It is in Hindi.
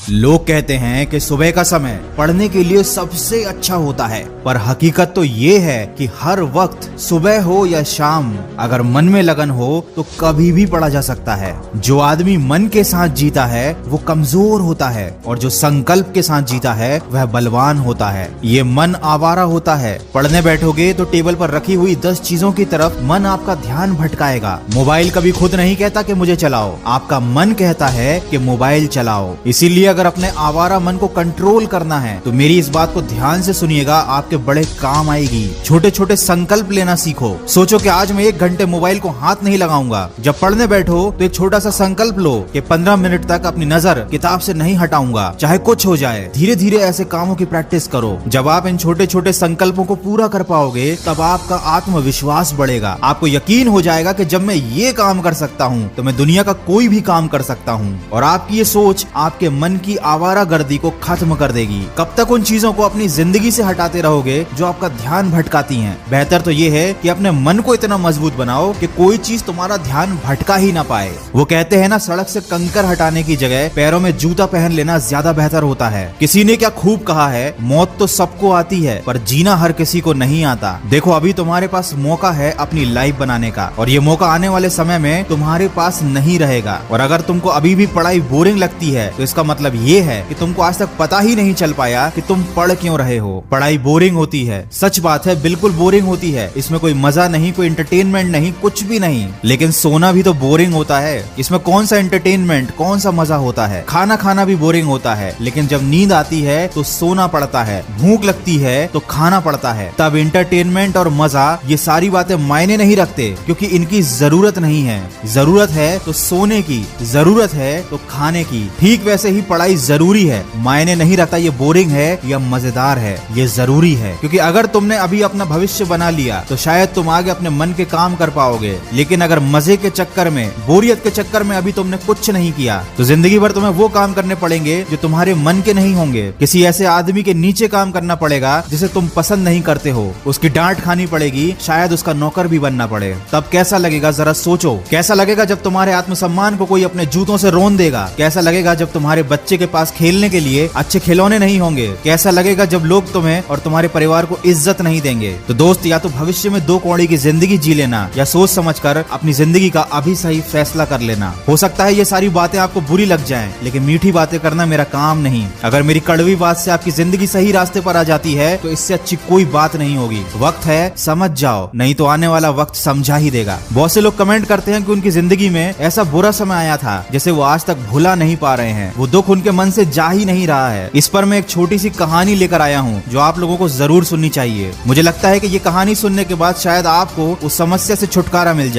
लोग कहते हैं कि सुबह का समय पढ़ने के लिए सबसे अच्छा होता है, पर हकीकत तो ये है कि हर वक्त सुबह हो या शाम अगर मन में लगन हो तो कभी भी पढ़ा जा सकता है। जो आदमी मन के साथ जीता है वो कमजोर होता है और जो संकल्प के साथ जीता है वह बलवान होता है। ये मन आवारा होता है। पढ़ने बैठोगे तो टेबल पर रखी हुई 10 चीजों की तरफ मन आपका ध्यान भटकाएगा। मोबाइल कभी खुद नहीं कहता कि मुझे चलाओ, आपका मन कहता है कि मोबाइल चलाओ। इसीलिए अगर अपने आवारा मन को कंट्रोल करना है तो मेरी इस बात को ध्यान से सुनिएगा, आपके बड़े काम आएगी। छोटे छोटे संकल्प लेना सीखो। सोचो कि आज मैं 1 घंटे मोबाइल को हाथ नहीं लगाऊंगा। जब पढ़ने बैठो तो एक छोटा सा संकल्प लो कि 15 मिनट तक अपनी नजर किताब से नहीं हटाऊंगा, चाहे कुछ हो जाए। धीरे धीरे ऐसे कामों की प्रैक्टिस करो। जब आप इन छोटे छोटे संकल्पों को पूरा कर पाओगे तब आपका आत्मविश्वास बढ़ेगा। आपको यकीन हो जाएगा कि जब मैं ये काम कर सकता हूँ तो मैं दुनिया का कोई भी काम कर सकता हूँ। और आपकी ये सोच आपके मन की आवारागर्दी को खत्म कर देगी। कब तक उन चीजों को अपनी जिंदगी से हटाते रहोगे जो आपका ध्यान भटकाती हैं? बेहतर तो ये है कि अपने मन को इतना मजबूत बनाओ कि कोई चीज तुम्हारा ध्यान भटका ही ना पाए। वो कहते हैं ना, सड़क से कंकर हटाने की जगह पैरों में जूता पहन लेना ज्यादा बेहतर होता है। किसी ने क्या खूब कहा है, मौत तो सबको आती है पर जीना हर किसी को नहीं आता। देखो अभी तुम्हारे पास मौका है अपनी लाइफ बनाने का, और ये मौका आने वाले समय में तुम्हारे पास नहीं रहेगा। और अगर तुमको अभी भी पढ़ाई बोरिंग लगती है तो इसका मतलब ये है कि तुमको आज तक पता ही नहीं चल पाया कि तुम पढ़ क्यों रहे हो। पढ़ाई बोरिंग होती है, सच बात है, बिल्कुल बोरिंग होती है। इसमें कोई मजा नहीं, कोई एंटरटेनमेंट नहीं, कुछ भी नहीं। लेकिन सोना भी तो बोरिंग होता है। इसमें कौन सा एंटरटेनमेंट, कौन सा मजा होता है? खाना खाना भी बोरिंग होता है, लेकिन जब नींद आती है तो सोना पड़ता है। भूख लगती है तो खाना पड़ता है। तब एंटरटेनमेंट और मजा, ये सारी बातें मायने नहीं रखते, क्योंकि इनकी जरूरत नहीं है। जरूरत है तो सोने की, जरूरत है तो खाने की। ठीक वैसे ही पढ़ाई जरूरी है। मायने नहीं रखता ये बोरिंग है या मजेदार है, ये जरूरी है। क्योंकि अगर तुमने अभी अपना भविष्य बना लिया तो शायद तुम आगे अपने मन के काम कर पाओगे। लेकिन अगर मजे के चक्कर में, बोरियत के चक्कर में अभी तुमने कुछ नहीं किया तो जिंदगी भर तुम्हें वो काम करने पड़ेंगे जो तुम्हारे मन के नहीं होंगे। किसी ऐसे आदमी के नीचे काम करना पड़ेगा जिसे तुम पसंद नहीं करते हो। उसकी डांट खानी पड़ेगी, शायद उसका नौकर भी बनना पड़े। तब कैसा लगेगा जरा सोचो। कैसा लगेगा जब तुम्हारे आत्मसम्मान को कोई अपने जूतों से रौंद देगा? कैसा लगेगा जब तुम्हारे बच्चे के पास खेलने के लिए अच्छे खिलौने नहीं होंगे? कैसा लगेगा जब लोग तुम्हें और तुम्हारे परिवार को इज्जत नहीं देंगे? तो दोस्त, या तो भविष्य में 2 कौड़ी की जिंदगी जी लेना या सोच समझकर अपनी जिंदगी का अभी सही फैसला कर लेना। हो सकता है ये सारी बातें आपको बुरी लग जाएं, लेकिन मीठी बातें करना मेरा काम नहीं। अगर मेरी कड़वी बात से आपकी जिंदगी सही रास्ते पर आ जाती है तो इससे अच्छी कोई बात नहीं होगी। वक्त है, समझ जाओ, नहीं तो आने वाला वक्त समझा ही देगा। बहुत से लोग कमेंट करते हैं कि उनकी जिंदगी में ऐसा बुरा समय आया था जिसे वो आज तक भुला नहीं पा रहे हैं। वो दुख उनके मन से जा ही नहीं रहा है। इस पर मैं एक छोटी सी कहानी लेकर आया हूँ जो आप लोगों को जरूर सुननी चाहिए। मुझे लगता है कि ये कहानी सुनने के बाद शायद आपको उस समस्या से छुटकारा मिल जाए।